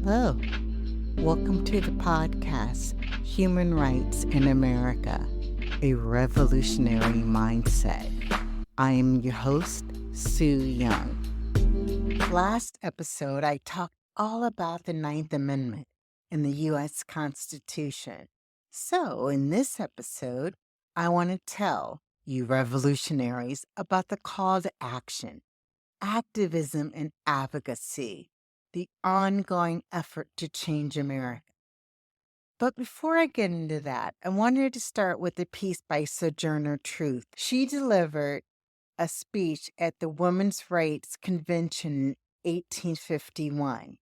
Hello, welcome to the podcast, Human Rights in America, a Revolutionary Mindset. I am your host, Sue Young. Last episode, I talked all about the Ninth Amendment in the U.S. Constitution. So, in this episode, I want to tell you revolutionaries about the call to action, activism and advocacy, the ongoing effort to change America. But before I get into that, I wanted to start with a piece by Sojourner Truth. She delivered a speech at the Women's Rights Convention in 1851.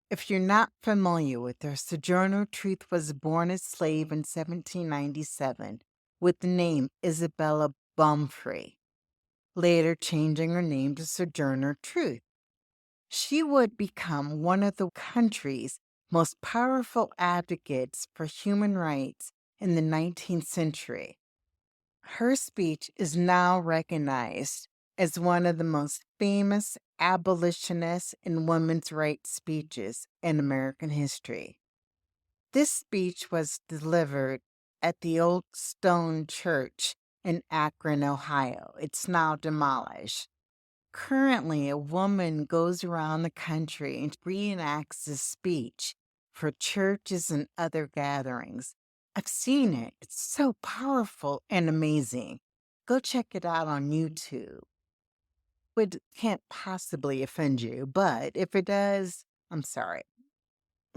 If you're not familiar with her, Sojourner Truth was born a slave in 1797 with the name Isabella Baumfree, later changing her name to Sojourner Truth. She would become one of the country's most powerful advocates for human rights in the 19th century. Her speech is now recognized as one of the most famous abolitionist and women's rights speeches in American history. This speech was delivered at the Old Stone Church in Akron, Ohio. It's now demolished. Currently, a woman goes around the country and reenacts this speech for churches and other gatherings. I've seen it. It's so powerful and amazing. Go check it out on YouTube. It can't possibly offend you, but if it does, I'm sorry.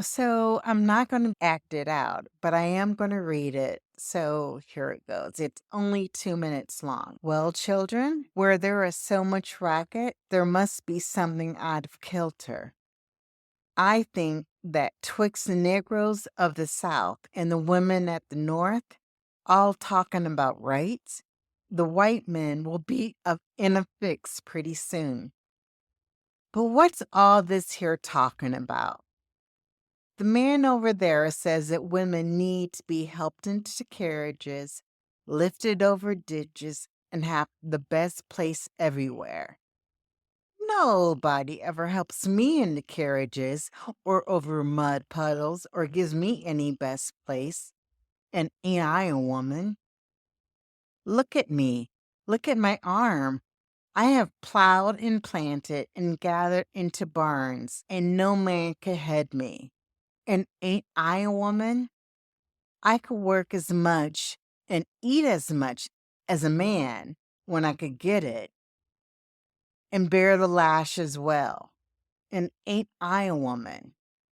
So I'm not going to act it out, but I am going to read it. So here it goes. It's only 2 minutes long. Well, children, where there is so much racket, there must be something out of kilter. I think that twixt the Negroes of the South and the women at the North, all talking about rights, the white men will be in a fix pretty soon. But what's all this here talking about? The man over there says that women need to be helped into carriages, lifted over ditches, and have the best place everywhere. Nobody ever helps me into carriages or over mud puddles or gives me any best place. And ain't I a woman? Look at me. Look at my arm. I have plowed and planted and gathered into barns, and no man could head me. And ain't I a woman? I could work as much and eat as much as a man when I could get it, and bear the lash as well. And ain't I a woman?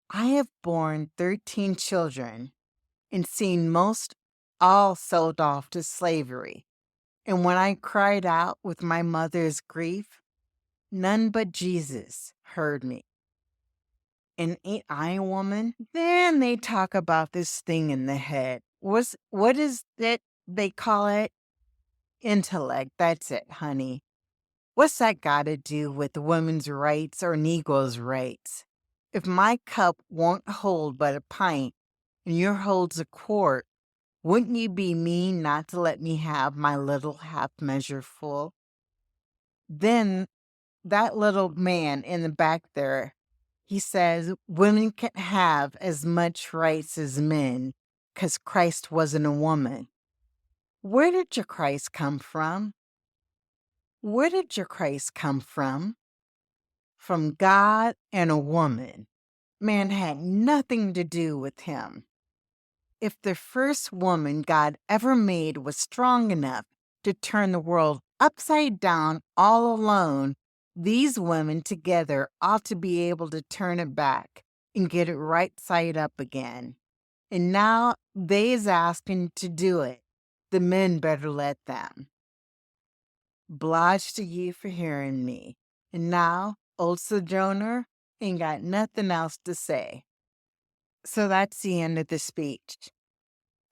I have borne 13 children and seen most all sold off to slavery. And when I cried out with my mother's grief, none but Jesus heard me. And ain't I a woman? Then they talk about this thing in the head. What is it they call it? Intellect. That's it, honey. What's that got to do with women's rights or Negroes' rights? If my cup won't hold but a pint and your holds a quart, wouldn't you be mean not to let me have my little half measure full? Then that little man in the back there, he says women can't have as much rights as men because Christ wasn't a woman. Where did your Christ come from? Where did your Christ come from? From God and a woman. Man had nothing to do with him. If the first woman God ever made was strong enough to turn the world upside down all alone, these women together ought to be able to turn it back and get it right side up again. And now they is asking to do it. The men better let them. Obliged to you for hearing me. And now, old Sojourner ain't got nothing else to say. So that's the end of the speech.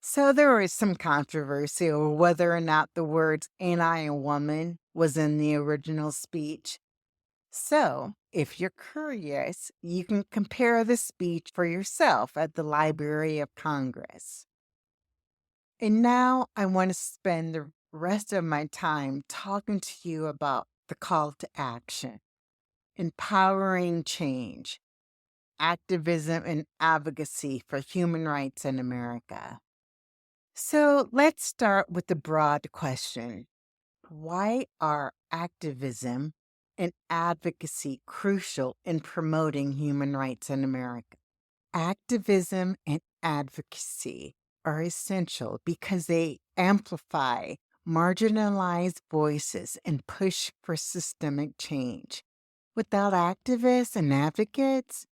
So there was some controversy over whether or not the words, ain't I a woman, was in the original speech. So, if you're curious, you can compare the speech for yourself at the Library of Congress. And now I want to spend the rest of my time talking to you about the call to action, empowering change. Activism and Advocacy for Human Rights in America. So let's start with the broad question. Why are activism and advocacy crucial in promoting human rights in America? Activism and advocacy are essential because they amplify marginalized voices and push for systemic change. Without activists and advocates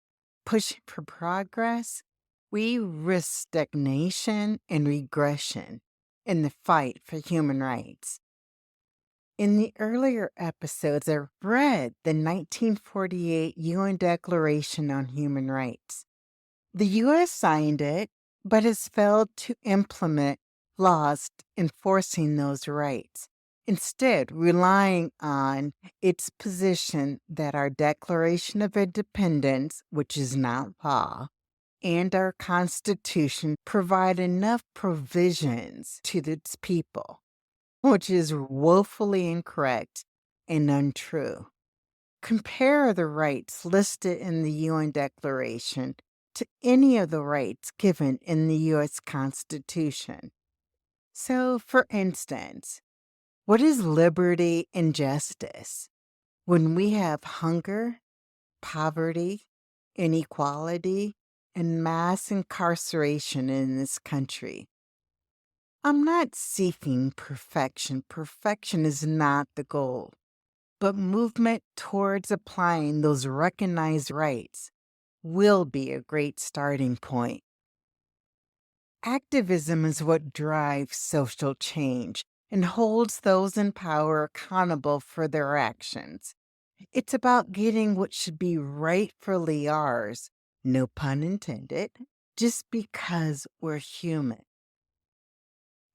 pushing for progress, we risk stagnation and regression in the fight for human rights. In the earlier episodes, I read the 1948 UN Declaration on Human Rights. The U.S. signed it, but has failed to implement laws enforcing those rights, instead relying on its position that our Declaration of Independence, which is not law, and our Constitution provide enough provisions to its people, which is woefully incorrect and untrue. Compare the rights listed in the UN Declaration to any of the rights given in the U.S. Constitution. So, for instance, what is liberty and justice when we have hunger, poverty, inequality, and mass incarceration in this country? I'm not seeking perfection. Perfection is not the goal, but movement towards applying those recognized rights will be a great starting point. Activism is what drives social change and holds those in power accountable for their actions. It's about getting what should be rightfully ours, no pun intended, just because we're human,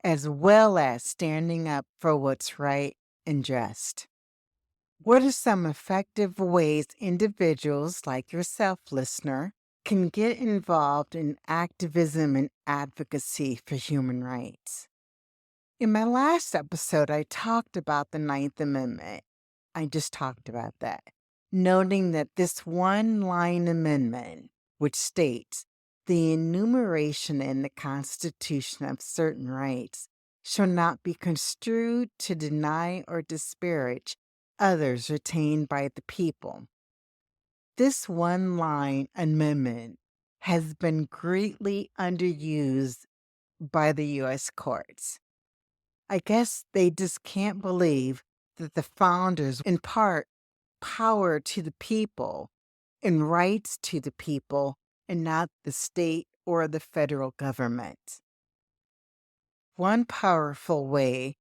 as well as standing up for what's right and just. What are some effective ways individuals like yourself, listener, can get involved in activism and advocacy for human rights? In my last episode, I talked about the Ninth Amendment. I just talked about that, noting that this one-line amendment, which states, the enumeration in the Constitution of certain rights shall not be construed to deny or disparage others retained by the people. This one-line amendment has been greatly underused by the U.S. courts. I guess they just can't believe that the founders impart power to the people and rights to the people and not the state or the federal government. One powerful way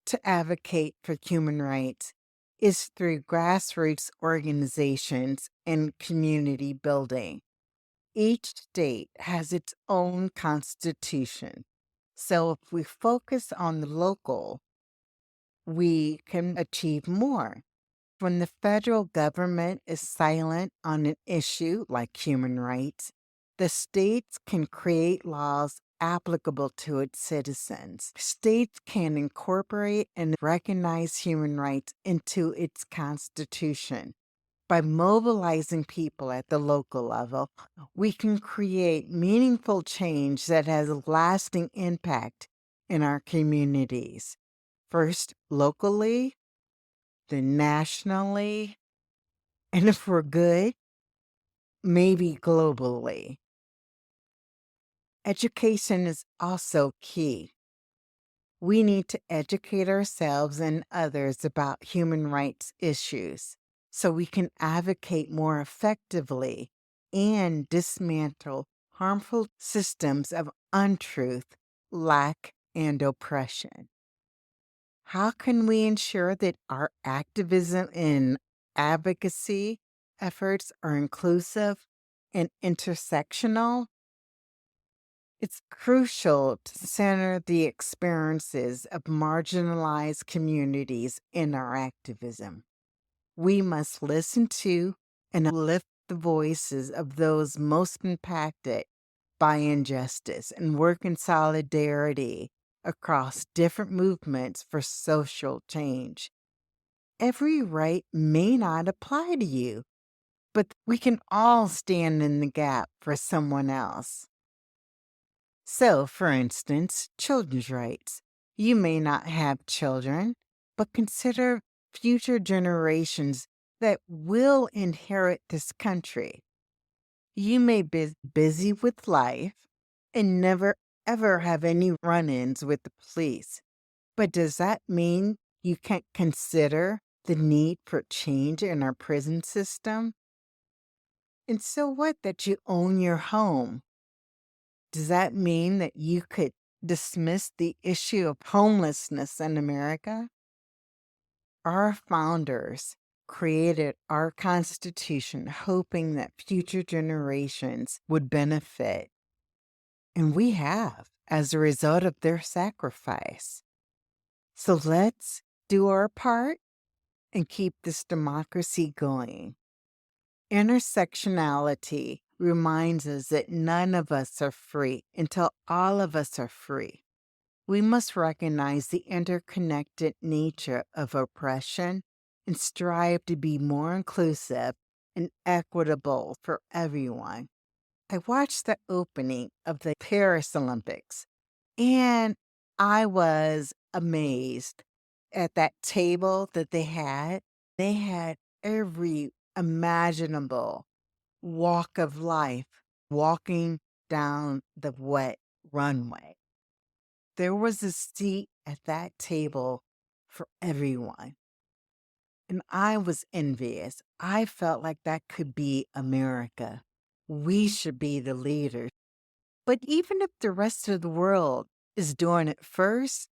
to advocate for human rights is through grassroots organizations and community building. Each state has its own constitution. So if we focus on the local, we can achieve more. When the federal government is silent on an issue like human rights, the states can create laws applicable to its citizens. States can incorporate and recognize human rights into its constitution. By mobilizing people at the local level, we can create meaningful change that has a lasting impact in our communities. First, locally, then nationally, and if we're good, maybe globally. Education is also key. We need to educate ourselves and others about human rights issues so we can advocate more effectively and dismantle harmful systems of untruth, lack, and oppression. How can we ensure that our activism and advocacy efforts are inclusive and intersectional? It's crucial to center the experiences of marginalized communities in our activism. We must listen to and lift the voices of those most impacted by injustice and work in solidarity across different movements for social change. Every right may not apply to you, but we can all stand in the gap for someone else. So, for instance, children's rights. You may not have children, but consider future generations that will inherit this country. You may be busy with life and never ever have any run ins with the police. But does that mean you can't consider the need for change in our prison system? And so what that you own your home? Does that mean that you could dismiss the issue of homelessness in America? Our founders created our Constitution hoping that future generations would benefit. And we have as a result of their sacrifice. So let's do our part and keep this democracy going. Intersectionality reminds us that none of us are free until all of us are free. We must recognize the interconnected nature of oppression and strive to be more inclusive and equitable for everyone. I watched the opening of the Paris Olympics and I was amazed at that table that they had. They had every imaginable walk of life walking down the wet runway. There was a seat at that table for everyone. And I was envious. I felt like that could be America. We should be the leaders. But even if the rest of the world is doing it first,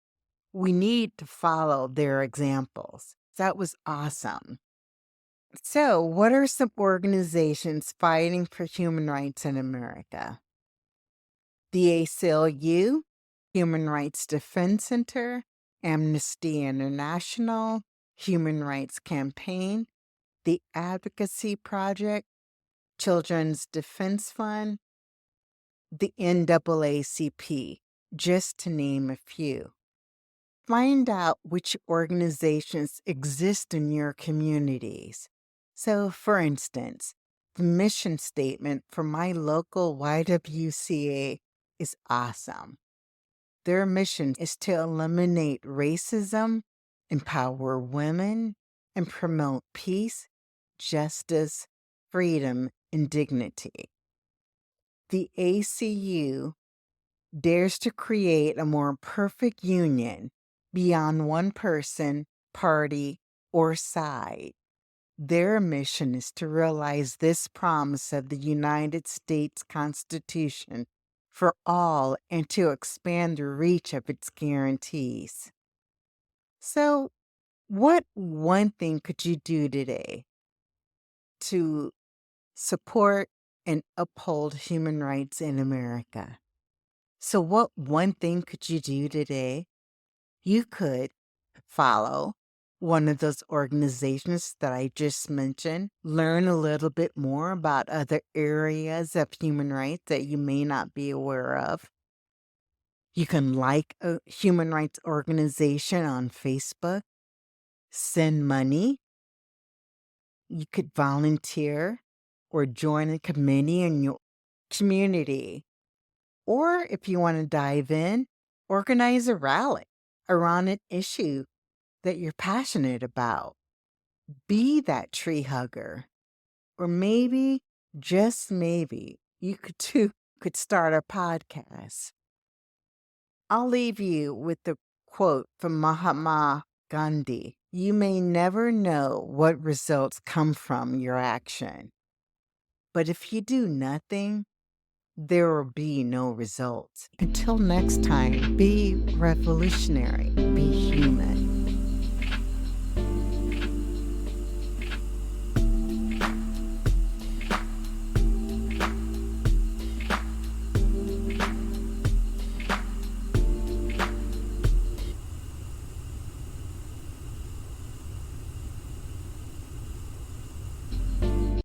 we need to follow their examples. That was awesome. So, what are some organizations fighting for human rights in America? The ACLU, Human Rights Defense Center, Amnesty International, Human Rights Campaign, the Advocacy Project, Children's Defense Fund, the NAACP, just to name a few. Find out which organizations exist in your communities. So, for instance, the mission statement for my local YWCA is awesome. Their mission is to eliminate racism, empower women, and promote peace, justice, freedom, and dignity. The ACU dares to create a more perfect union beyond one person, party, or side. Their mission is to realize this promise of the United States Constitution for all and to expand the reach of its guarantees. So, what one thing could you do today to support and uphold human rights in America? So, what one thing could you do today? You could follow one of those organizations that I just mentioned, learn a little bit more about other areas of human rights that you may not be aware of. You can like a human rights organization on Facebook, send money. You could volunteer or join a committee in your community. Or if you want to dive in, organize a rally around an issue that you're passionate about. Be that tree hugger. Or maybe, just maybe, you could start a podcast. I'll leave you with the quote from Mahatma Gandhi. You may never know what results come from your action. But if you do nothing, there will be no results. Until next time, be revolutionary, be human.